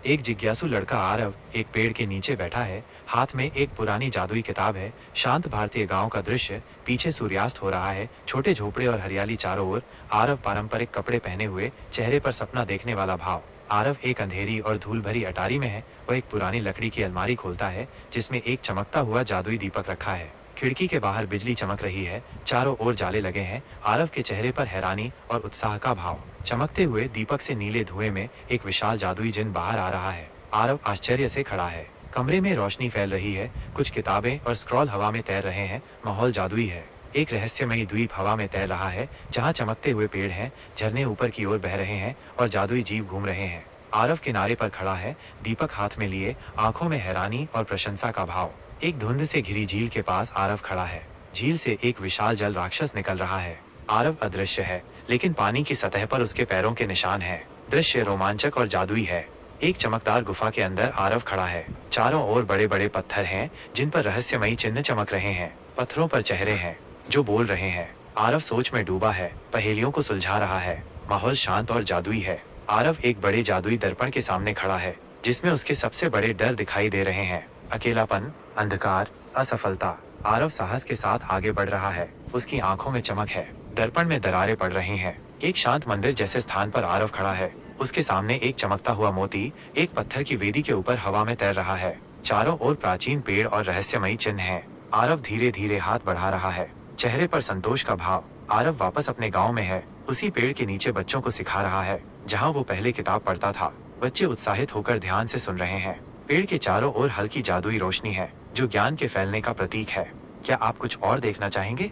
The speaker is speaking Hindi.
एक जिज्ञासु लड़का आरव एक पेड़ के नीचे बैठा है। हाथ में एक पुरानी जादुई किताब है। शांत भारतीय गांव का दृश्य, पीछे सूर्यास्त हो रहा है, छोटे झोपड़े और हरियाली चारों ओर। आरव पारंपरिक कपड़े पहने हुए, चेहरे पर सपना देखने वाला भाव। आरव एक अंधेरी और धूल भरी अटारी में है। वह एक पुरानी लकड़ी की अलमारी खोलता है जिसमें एक चमकता हुआ जादुई दीपक रखा है। खिड़की के बाहर बिजली चमक रही है, चारों ओर जाले लगे हैं। आरव के चेहरे पर हैरानी और उत्साह का भाव। चमकते हुए दीपक से नीले धुएं में एक विशाल जादुई जिन बाहर आ रहा है। आरव आश्चर्य से खड़ा है। कमरे में रोशनी फैल रही है, कुछ किताबें और स्क्रॉल हवा में तैर रहे हैं। माहौल जादुई है। एक रहस्यमयी द्वीप हवा में तैर रहा है जहाँ चमकते हुए पेड़ हैं, झरने ऊपर की ओर बह रहे हैं और जादुई जीव घूम रहे हैं। आरव किनारे पर खड़ा है, दीपक हाथ में लिए, आंखों में हैरानी और प्रशंसा का भाव। एक धुंध से घिरी झील के पास आरव खड़ा है। झील से एक विशाल जल राक्षस निकल रहा है। आरव अदृश्य है, लेकिन पानी की सतह पर उसके पैरों के निशान हैं। दृश्य रोमांचक और जादुई है। एक चमकदार गुफा के अंदर आरव खड़ा है। चारों ओर बड़े बड़े पत्थर हैं जिन पर रहस्यमयी चिन्ह चमक रहे हैं। पत्थरों पर चेहरे हैं जो बोल रहे हैं। आरव सोच में डूबा है, पहेलियों को सुलझा रहा है। माहौल शांत और जादुई है। आरव एक बड़े जादुई दर्पण के सामने खड़ा है जिसमें उसके सबसे बड़े डर दिखाई दे रहे हैं। अकेलापन, अंधकार, असफलता। आरव साहस के साथ आगे बढ़ रहा है। उसकी आंखों में चमक है। दर्पण में दरारें पड़ रही हैं। एक शांत मंदिर जैसे स्थान पर आरव खड़ा है। उसके सामने एक चमकता हुआ मोती एक पत्थर की वेदी के ऊपर हवा में तैर रहा है। चारों ओर प्राचीन पेड़ और रहस्यमयी चिन्ह हैं। आरव धीरे धीरे हाथ बढ़ा रहा है, चेहरे पर संतोष का भाव। आरव वापस अपने गांव में है। उसी पेड़ के नीचे बच्चों को सिखा रहा है जहां वो पहले किताब पढ़ता था। बच्चे उत्साहित होकर ध्यान से सुन रहे हैं। पेड़ के चारों ओर हल्की जादुई रोशनी है जो ज्ञान के फैलने का प्रतीक है। क्या आप कुछ और देखना चाहेंगे?